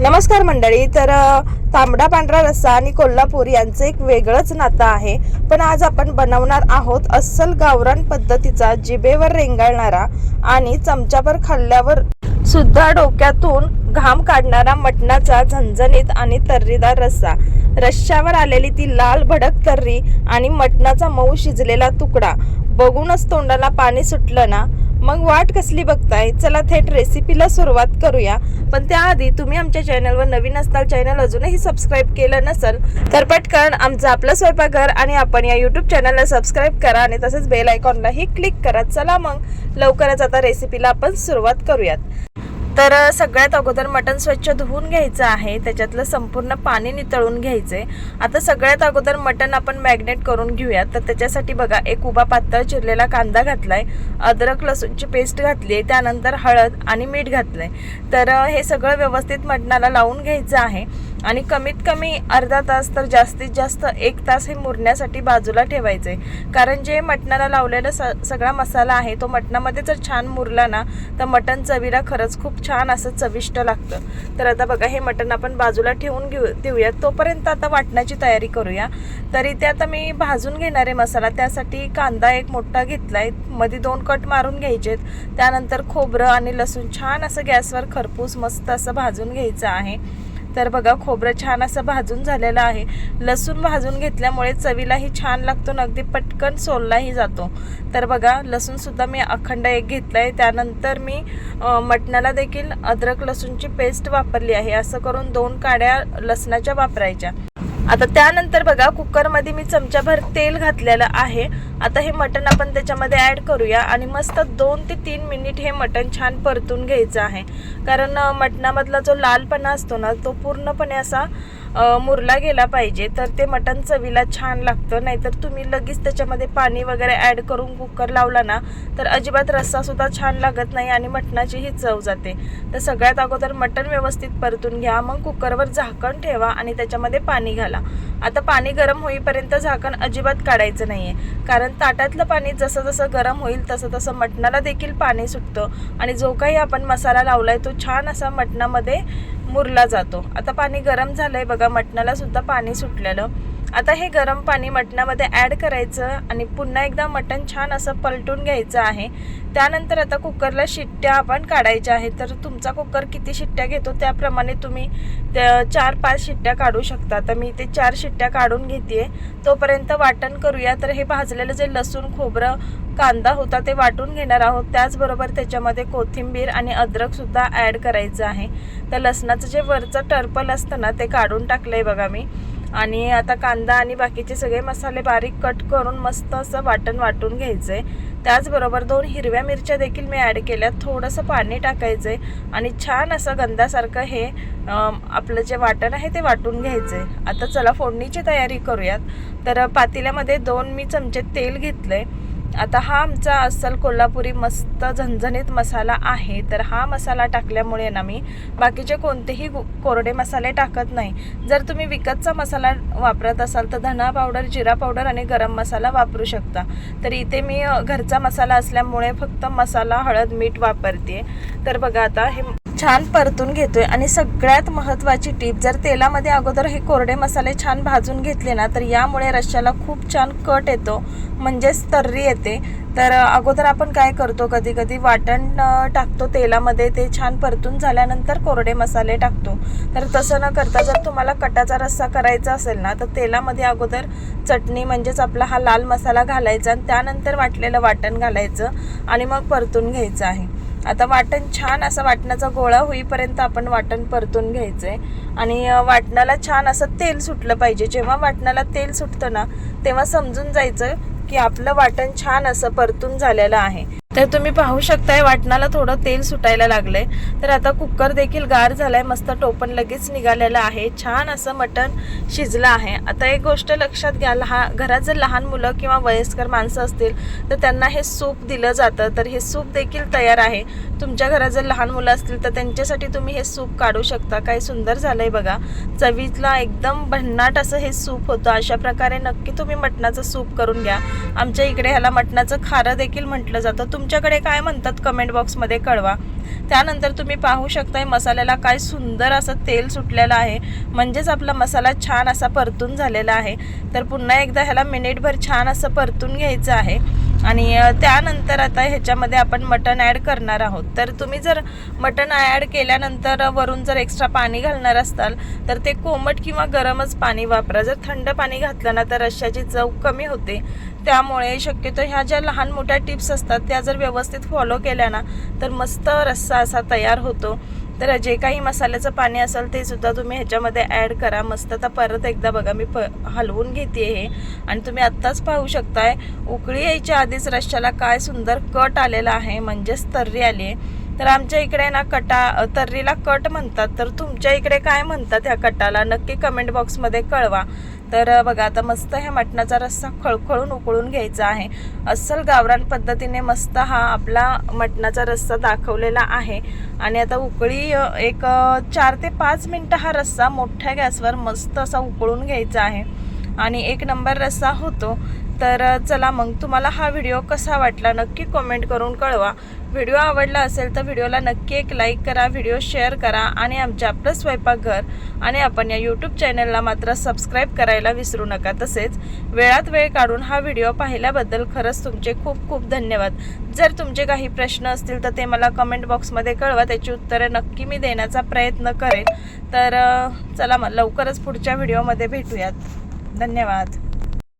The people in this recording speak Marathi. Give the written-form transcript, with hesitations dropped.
नमस्कार मंडळी. तर तांबडा पांढरा रस्सा आणि कोल्हापूर यांचं एक वेगळंच नातं आहे. पण आज आपण बनवणार आहोत अस्सल गावरान पद्धतीचा, जिभेवर रेंगाळणारा आणि चमच्याभर खाल्ल्यावर सुद्धा डोक्यातून घाम काढणारा मटणाचा झणझणीत आणि तर्रीदार रस्सा. रश्श्यावर आलेली ती लाल भडक तर्री आणि मटणाचा मऊ शिजलेला तुकडा बघूनच तोंडाला पाणी सुटलं ना. मग वाट कसली बघताय, चला थेट रेसिपीला सुरुवात करूया. पण त्याआधी तुम्ही आमच्या चॅनलवर नवीन असताल, चॅनल अजूनही सबस्क्राईब केलं नसेल तर पटकन आमचं आपलं स्वयंपाकघर आणि आपण या यूट्यूब चॅनलला सबस्क्राईब करा आणि तसंच बेल आयकॉनलाही क्लिक करा. चला मग लवकरच आता रेसिपीला आपण सुरुवात करूयात. तर सगळ्यात अगोदर मटण स्वच्छ धुवून घ्यायचं आहे, त्याच्यातलं संपूर्ण पाणी नितळून घ्यायचंय. आता सगळ्यात अगोदर मटण आपण मॅग्नेट करून घेऊयात. तर त्याच्यासाठी बघा, एक उभा पातळ चिरलेला कांदा घातलाय, अद्रक लसूणची पेस्ट घातली आहे, त्यानंतर हळद आणि मीठ घातलंय. तर हे सगळं व्यवस्थित मटणाला लावून घ्यायचं आहे आणि कमीत कमी अर्धा तास तर जास्तीत जास्त 1 तास हे मुरण्यासाठी बाजूला ठेवायचंय. कारण जे मटणाला लावलेला सगळा मसाला आहे तो मटणामध्ये जर छान मुरला ना तर मटण चवीला खरंच खूप छान असं चविष्ट लागतं. तर आता बघा, हे मटण आपण बाजूला ठेवून देऊया. तोपर्यंत आता वाटण्याची तयारी करूया. तर इथे आता मी भाजून घेणार आहे मसाला. त्यासाठी कांदा एक मोठा घेतलाय, मध्ये 2 कट मारून घ्यायचेत. त्यानंतर खोबरं आणि लसूण छान असं गॅसवर खरपूस मस्त असं भाजून घ्यायचं आहे. तर बघा, खोबरं छान असं भाजून झालेलं आहे. लसूण भाजून घेतल्यामुळे चवीलाही छान लागतो आणि अगदी पटकन सोललाही जातो. तर बघा, लसूण सुद्धा मी अखंड एक घेतलाय. त्यानंतर मी मटणाला देखील अद्रक लसूणची पेस्ट वापरली आहे. असं करून 2 काड्या लसणाच्या वापरायच्या. आता त्यानंतर बघा, कुकरमध्ये मी चमच्याभर तेल घातलेलं आहे. आता हे मटण आपण त्याच्यामध्ये ॲड करूया आणि मस्त 2 ते 3 मिनिट हे मटण छान परतून घ्यायचं आहे. कारण मटणामधला जो लालपणा असतो ना तो पूर्णपणे असा मुरला गेला पाहिजे, तर ते मटण चवीला छान लागतं. नाहीतर तुम्ही लगेच त्याच्यामध्ये पाणी वगैरे ॲड करून कुकर लावला ना तर अजिबात रस्सासुद्धा छान लागत नाही आणि मटणाचीही चव जाते. तर सगळ्यात अगोदर मटण व्यवस्थित परतून घ्या, मग कुकरवर झाकण ठेवा आणि त्याच्यामध्ये पाणी घाला. आता पाणी गरम होईपर्यंत झाकण अजिबात काढायचं नाही आहे, कारण ताटातलं पाणी जसं जसं गरम होईल तसं तसं मटणाला देखील पाणी सुटतं आणि जो काही आपण मसाला लावलाय तो छान असा मटणामध्ये मुरला जातो. आता पाणी गरम झालंय बघा, मटणाला सुद्धा पाणी सुटलेलं. आता हे गरम पाणी मटणामध्ये ॲड करायचं आणि पुन्हा एकदा मटण छान असं पलटून घ्यायचं आहे. त्यानंतर आता कुकरला शिट्ट्या आपण काढायच्या आहेत. तर तुमचा कुकर किती शिट्ट्या घेतो त्याप्रमाणे तुम्ही 4-5 शिट्ट्या काढू शकता. तर मी ते 4 शिट्ट्या काढून घेते. तोपर्यंत वाटण करूया. तर हे भाजलेलं जे लसूण खोबरं कांदा होता ते वाटून घेणार आहोत. त्याचबरोबर त्याच्यामध्ये कोथिंबीर आणि अद्रकसुद्धा ॲड करायचं आहे. तर लसणाचं जे वरचं टर्पल असतं ना ते काढून टाकलं आहे बघा मी. आणि आता कांदा आणि बाकीचे सगळे मसाले बारीक कट करून मस्त असं वाटून घ्यायचं आहे. त्याचबरोबर 2 हिरव्या मिरच्या देखील मी ॲड केल्या. थोडंसं पाणी टाकायचं आहे आणि छान असं गंधासारखं हे आपलं जे वाटण आहे ते वाटून घ्यायचं आहे. आता चला फोडणीची तयारी करूयात. तर पातेल्यामध्ये 2 मी चमचे तेल घेतलं आहे. आता हा आमचा अस्सल कोल्हापुरी मस्त झणझणीत मसाला आहे. तर हा मसाला टाकल्यामुळे ना मी बाकीचे कोणतेही कोरडे मसाले टाकत नाही. जर तुम्ही विकतचा मसाला वापरत असाल तर धना पावडर, जिरा पावडर आणि गरम मसाला वापरू शकता. तर इथे मी घरचा मसाला असल्यामुळे फक्त मसाला, हळद, मीठ वापरते. तर बघा, आता हे छान परतून घेतोय. आणि सगळ्यात महत्त्वाची टीप, जर तेलामध्ये अगोदर हे कोरडे मसाले छान भाजून घेतले ना तर यामुळे रश्श्याला खूप छान कट येतो, म्हणजेच तर्री येते. तर अगोदर आपण काय करतो, कधी कधी वाटण टाकतो तेलामध्ये, ते छान परतून झाल्यानंतर कोरडे मसाले टाकतो. तर तसं न करता जर तुम्हाला कटाचा रस्सा करायचा असेल ना तर तेलामध्ये अगोदर चटणी म्हणजेच आपला हा लाल मसाला घालायचा आणि त्यानंतर वाटलेलं वाटण घालायचं आणि मग परतून घ्यायचं आहे. आता वाटण छान असं वाटणाचा गोळा होईपर्यंत आपण वाटण परतून घ्यायचं आहे. आणि वाटणाला छान असं तेल सुटलं पाहिजे. जेव्हा वाटणाला तेल सुटतं ना तेव्हा समजून जायचं की आपलं वाटण छान असं परतून झालेलं आहे. तर तुम्ही पाहू शकताय वाटणाला थोडं तेल सुटायला लागलंय. तर आता कुकर देखील गार झालाय, मस्त टोपण लगेच निघालेलं आहे. छान असं मटण शिजलं आहे. आता एक गोष्ट लक्षात घ्या, घरात जर लहान मुलं किंवा वयस्कर माणसं असतील तर त्यांना हे सूप दिलं जातं. तर हे सूप देखील तयार आहे. तुमच्या घरात जर लहान मुलं असतील तर त्यांच्यासाठी तुम्ही हे सूप काढू शकता. काय सुंदर झालंय बघा, चवीतला एकदम भन्नाट असं हे सूप होतं. अशा प्रकारे नक्की तुम्ही मटणाचं सूप करून घ्या. आमच्या इकडे ह्याला मटणाचं खारं देखील म्हटलं जातं. तुमच्याकडे काय म्हणतात कमेंट बॉक्समध्ये कळवा। त्यानंतर तुम्ही पाहू शकताय मसाल्याला काय सुंदर असं तेल सुटलेलं आहे, म्हणजेच आपला मसाला छान असा परतून झालेला आहे। तर पुन्हा एकदा ह्याला मिनिटभर छान असं परतून घ्यायचं आहे आणि त्यानंतर आता ह्याच्यामध्ये आपण मटण ॲड करणार आहोत। तर तुम्ही जर मटण ॲड केल्यानंतर वरून जर एक्स्ट्रा पाणी घालणार असाल तर ते कोमट किंवा गरमच पाणी वापरा। जर थंड पाणी घातलं ना तर रश्श्याची चव कमी होते। त्यामुळे शक्यतो ह्या ज्या लहान मोठ्या टिप्स असतात त्या जर व्यवस्थित फॉलो केल्या ना तर मस्त रस्सा असा तयार होतो। तर जे काही मसाल्याचं पाणी असेल ते सुद्धा तुम्ही ह्याच्यामध्ये ॲड करा। मस्त आता परत एकदा बघा मी हलवून घेते हे आणि तुम्ही आत्ताच पाहू शकताय उकळी यायच्या आधीच रश्श्याला काय सुंदर कट आलेला आहे, म्हणजेच तर्री आली आहे। तर आमच्या इकडे ना तर्रीला कट म्हणतात, तर तुमच्या इकडे काय म्हणतात ह्या कटाला नक्की कमेंट बॉक्समध्ये कळवा। तर बघा आता मस्त ह्या मटणाचा रस्सा खळखळून उकळून घ्यायचा आहे। अस्सल गावरान पद्धतीने मस्त हा आपला मटणाचा रस्सा दाखवलेला आहे आणि आता उकळी एक 4 ते 5 मिनटं हा रस्सा मोठ्या गॅसवर मस्त असा उकळून घ्यायचा आहे आणि एक नंबर रस्सा होतो। तर चला मग तुम्हाला हा व्हिडिओ कसा वाटला नक्की कमेंट करून कळवा। व्हिडिओ आवडला असेल तर व्हिडिओला नक्की एक लाईक करा, व्हिडिओ शेअर करा आणि आमच्या आपलं स्वयंपाकघर आणि आपण या यूट्यूब चॅनलला मात्र सबस्क्राईब करायला विसरू नका। तसेच वेळात वेळ काढून हा व्हिडिओ पाहिल्याबद्दल खरंच तुमचे खूप खूप धन्यवाद। जर तुमचे काही प्रश्न असतील तर ते मला कमेंट बॉक्समध्ये कळवा, त्याची उत्तरे नक्की मी देण्याचा प्रयत्न करेन। तर चला मग लवकरच पुढच्या व्हिडिओमध्ये भेटूयात। धन्यवाद।